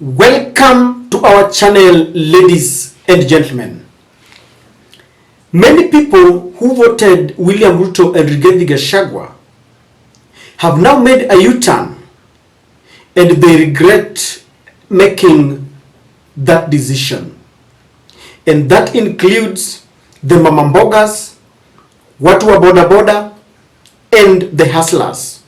Welcome to our channel, ladies and gentlemen. Many people who voted William Ruto and Rigathi Gachagua have now made a U-turn and they regret making that decision. And that includes the mamambogas, watu wa boda boda, and the hustlers.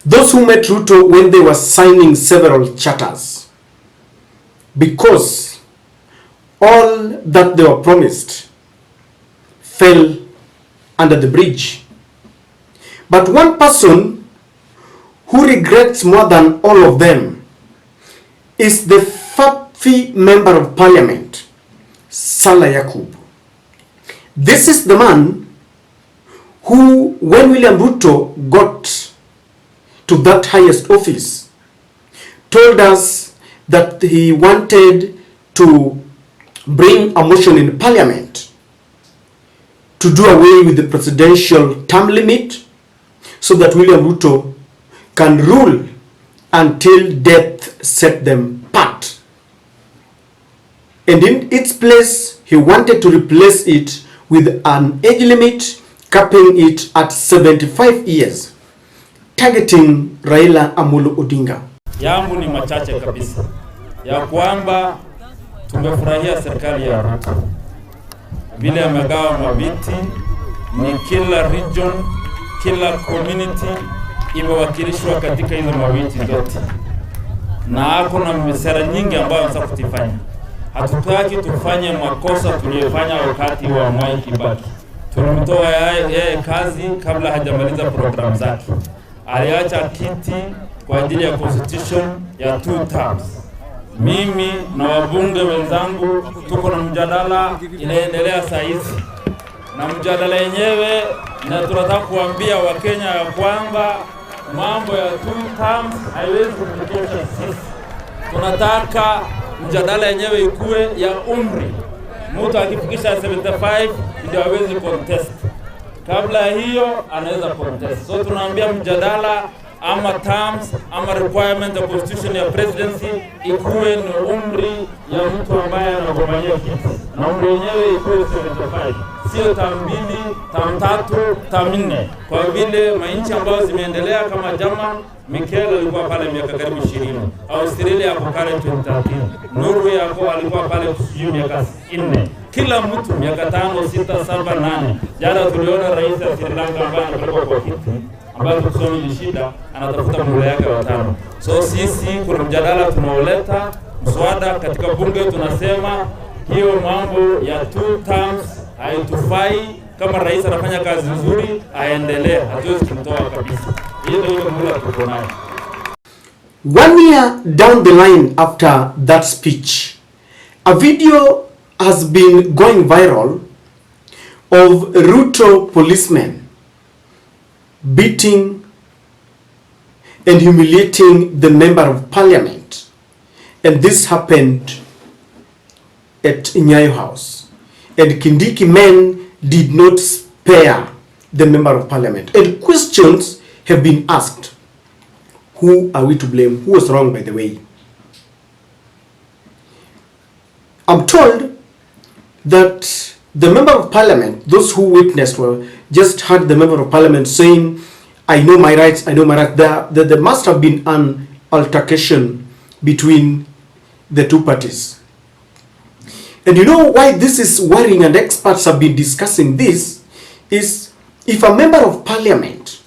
Those who met Ruto when they were signing several charters, because all that they were promised fell under the bridge. But one person who regrets more than all of them is the FAPFI Member of Parliament, Salah Yakub. This is the man who, when William Ruto got to that highest office, told us that he wanted to bring a motion in Parliament to do away with the presidential term limit so that William Ruto can rule until death set them apart. And in its place, he wanted to replace it with an age limit, capping it at 75 years, targeting Raila Amolo Odinga. Yangu ni machache kabisa ya kwamba tumefurahia serikali ya Ruto vile amegawa mabiti, ni kila region, kila community imewakilishwa katika hizo mabiti zote, na hakuna sera nyingi ambayo anataka kufanya. Hatutaki tufanye makosa tuliyofanya wakati wa Mwai Kibaki. Tulimtoa yeye kazi kabla hajamaliza program zake. Aliacha kiti kwa ajili ya constitution ya 2 terms. Mimi na wabunge wenzangu tuko na mjadala inaendelea saa hizi, na mjadala yenyewe na tunataka kuambia Wakenya ya kwamba mambo ya 2 terms haiwezi kutosha sisi. Tunataka mjadala yenyewe ikuwe ya umri. Mtu akifikisha 75 ndio hawezi contest. Kabla hiyo anaweza contest. So tunaambia mjadala ama terms ama requirement ya constitution ya presidency ikuwe ni umri ya mtu ambaye anagombania kiti, na umri yenyewe ikuwe 75, sio term 2, term 3, term 4. Kwa vile mainchi ambayo zimeendelea kama German, Mikel alikuwa pale miaka karibu 20, Australia hapo pale 2013, Norway hapo alikuwa pale miaka 4. Kila mtu miaka 5, 6, 7, 8. Jana tuliona rais wa Sri Lanka ambaye anatoka kwa kiti ambayo kusoma ni shida, anatafuta muhula yake wa 5. So sisi kuna mjadala tunaoleta mswada katika bunge, tunasema hiyo mambo ya 2 terms haitufai. Kama rais anafanya kazi nzuri aendelee, hatuwezi kumtoa kabisa. Hiyo ndio muhula tuko nayo. 1 year down the line after that speech, a video has been going viral of Ruto policemen beating and humiliating the Member of Parliament. And this happened at Nyayo House. And Kindiki men did not spare the Member of Parliament. And questions have been asked. Who are we to blame? Who was wrong, by the way? I'm told that the Member of Parliament, those who witnessed, were just heard the Member of Parliament saying, I know my rights, I know my rights. There must have been an altercation between the two parties. And you know why this is worrying, and experts have been discussing this, is if a Member of Parliament,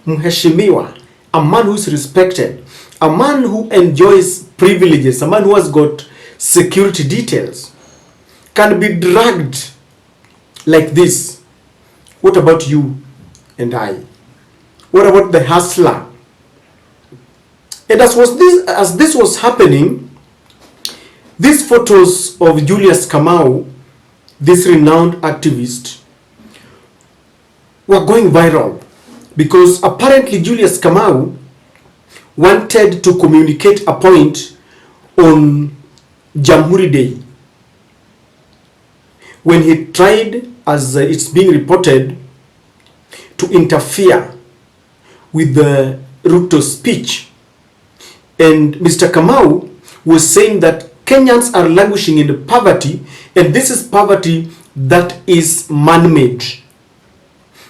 mheshimiwa, a man who is respected, a man who enjoys privileges, a man who has got security details, can be dragged like this, what about you and I? What about the hustler? And as this was happening, these photos of Julius Kamau, this renowned activist, were going viral because apparently Julius Kamau wanted to communicate a point on Jamhuri Day, when he tried, as it's being reported, to interfere with the Ruto speech And Mr. Kamau was saying that Kenyans are languishing in poverty, and this is poverty that is man-made.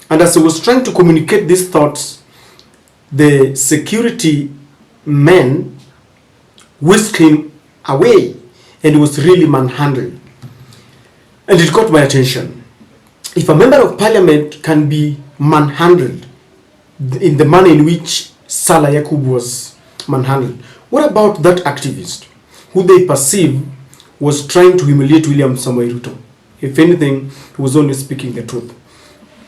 And as he was trying to communicate these thoughts, the security men whisked him away, and he was really manhandled. And it got my attention. If a member of parliament can be manhandled in the manner in which Salah Yakub was manhandled, what about that activist who they perceive was trying to humiliate William Samoei Ruto? If anything, he was only speaking the truth.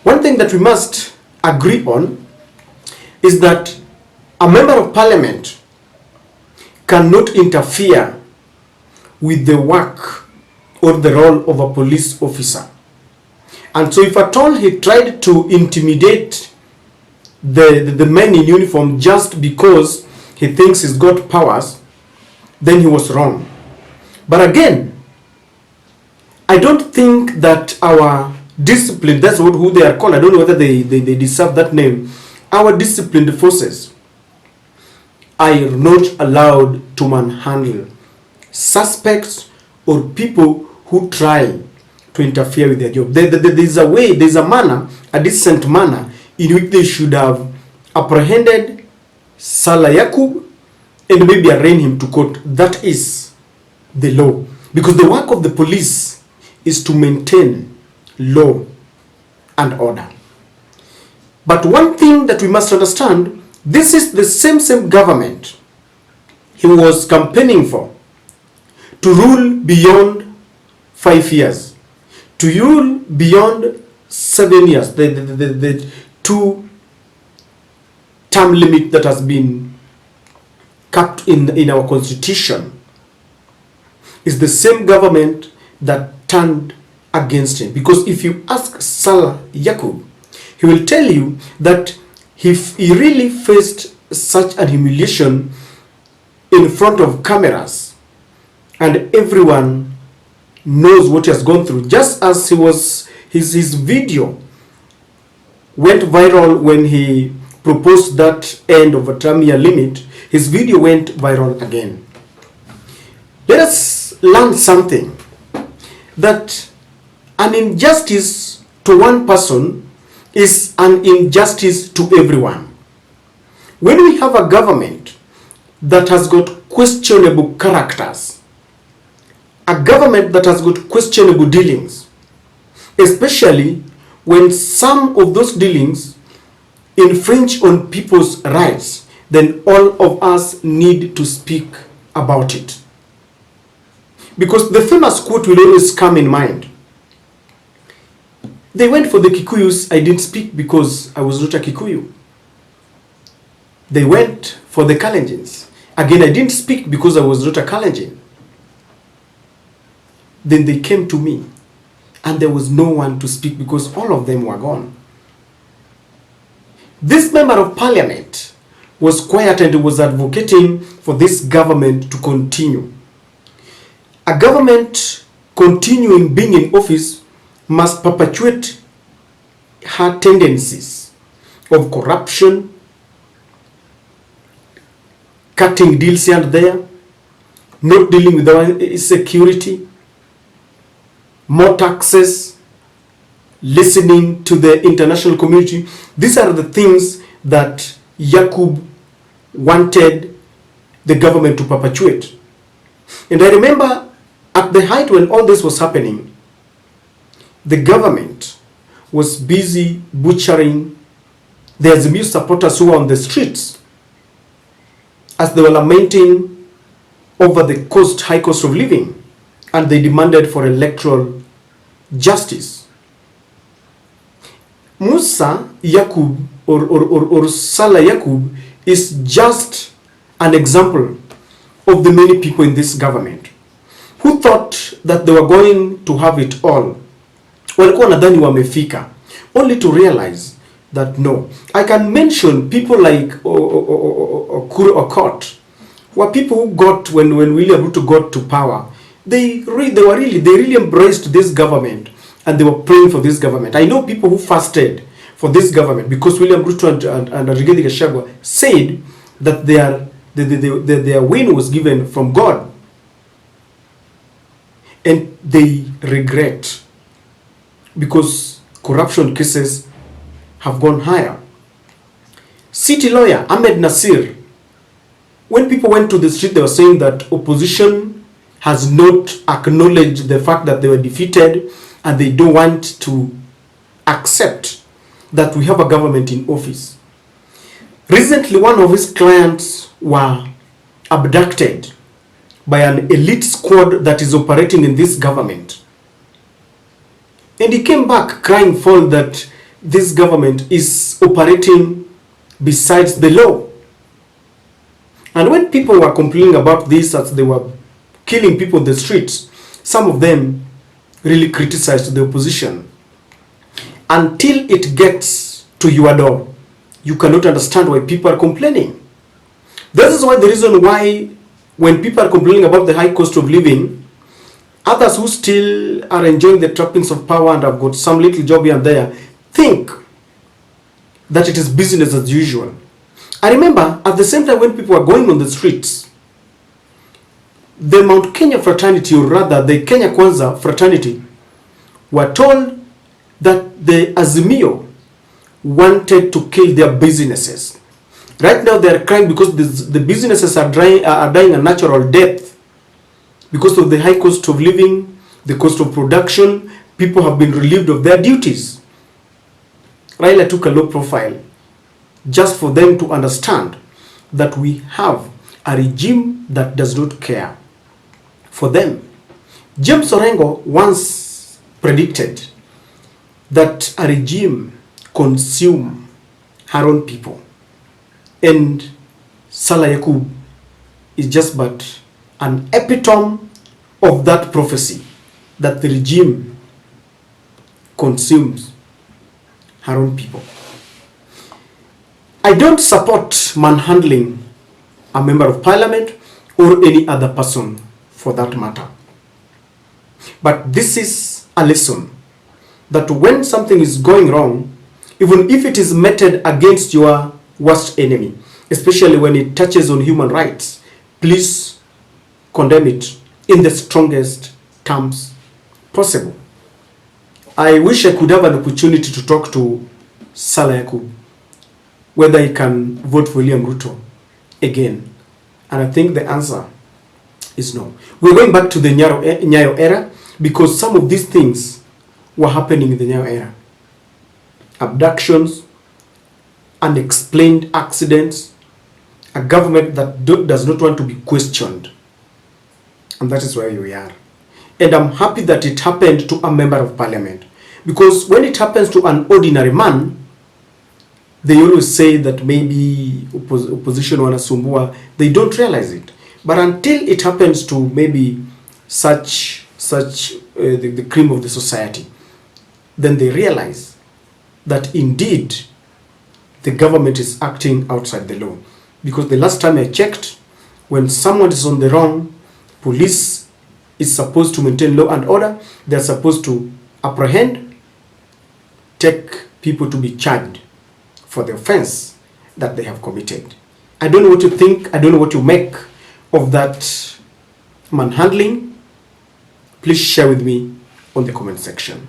One thing that we must agree on is that a member of parliament cannot interfere with the work or the role of a police officer. And so if at all he tried to intimidate the men in uniform just because he thinks he's got powers, then he was wrong. But again, I don't think that our discipline, that's who they are called, I don't know whether they deserve that name, our disciplined forces are not allowed to manhandle suspects or people who try to interfere with their job. There's a way, there's a manner, a decent manner in which they should have apprehended Salah Yakub and maybe arraign him to court. That is the law. Because the work of the police is to maintain law and order. But one thing that we must understand, this is the same government he was campaigning for to rule beyond 5 years, to rule beyond 7 years, the 2-term limit that has been capped in our constitution, is the same government that turned against him. Because if you ask Salah Yakub, he will tell you that he really faced such an humiliation in front of cameras, and everyone knows what he has gone through. Just as his video went viral when he proposed that end of a 10-year limit, his video went viral again. Let us learn something, that an injustice to one person is an injustice to everyone. When we have a government that has got questionable characters, a government that has got questionable dealings, especially when some of those dealings infringe on people's rights, then all of us need to speak about it. Because the famous quote will always come in mind. They went for the Kikuyus, I didn't speak because I was not a Kikuyu. They went for the Kalenjins. Again, I didn't speak because I was not a Kalenjin. Then they came to me, and there was no one to speak because all of them were gone. This member of parliament was quiet and was advocating for this government to continue. A government continuing being in office must perpetuate her tendencies of corruption, cutting deals here and there, not dealing with our security, more taxes, listening to the international community. These are the things that Yakub wanted the government to perpetuate. And I remember at the height when all this was happening, the government was busy butchering the Azimio supporters who were on the streets as they were lamenting over the high cost of living, and they demanded for electoral justice. Musa Yakub or Salah Yakub is just an example of the many people in this government who thought that they were going to have it all. Walikuwa nadhani wamefika, only to realize that no. I can mention people like Kuru Okot, were people who got, when William Ruto got to power, they really embraced this government, and they were praying for this government. I know people who fasted for this government because William Ruto and Rigathi Gachagua said that they are their win was given from God. And they regret because corruption cases have gone higher. City lawyer Ahmed Nasir, when people went to the street, they were saying that opposition has not acknowledged the fact that they were defeated and they don't want to accept that we have a government in office. Recently, one of his clients were abducted by an elite squad that is operating in this government. And he came back crying foul that this government is operating besides the law. And when people were complaining about this, as they were killing people in the streets, some of them really criticized the opposition. Until it gets to your door, you cannot understand why people are complaining. This is why the reason why when people are complaining about the high cost of living, others who still are enjoying the trappings of power and have got some little job here and there, think that it is business as usual. I remember at the same time when people were going on the streets, the Mount Kenya fraternity, or rather the Kenya Kwanza fraternity, were told that the Azimio wanted to kill their businesses. Right now they are crying because the businesses are dying a natural death because of the high cost of living, the cost of production. People have been relieved of their duties. Raila took a low profile just for them to understand that we have a regime that does not care for them. James Orengo once predicted that a regime consume her own people. And Salah Yakub is just but an epitome of that prophecy, that the regime consumes her own people. I don't support manhandling a member of parliament or any other person for that matter. But this is a lesson that when something is going wrong, even if it is meted against your worst enemy, especially when it touches on human rights, please condemn it in the strongest terms possible. I wish I could have an opportunity to talk to Salah Yakub, whether he can vote for William Ruto again. And I think the answer is no. We're going back to the Nyayo era because some of these things were happening in the Nyayo era. Abductions, unexplained accidents, a government that does not want to be questioned. And that is where we are. And I'm happy that it happened to a member of parliament. Because when it happens to an ordinary man, they always say that maybe opposition wanasumbua. They don't realize it. But until it happens to maybe the cream of the society, then they realize that indeed the government is acting outside the law. Because the last time I checked, when someone is on the wrong, police is supposed to maintain law and order. They're supposed to apprehend, take people to be charged for the offense that they have committed. I don't know what you think. I don't know what you make of that manhandling. Please share with me on the comment section.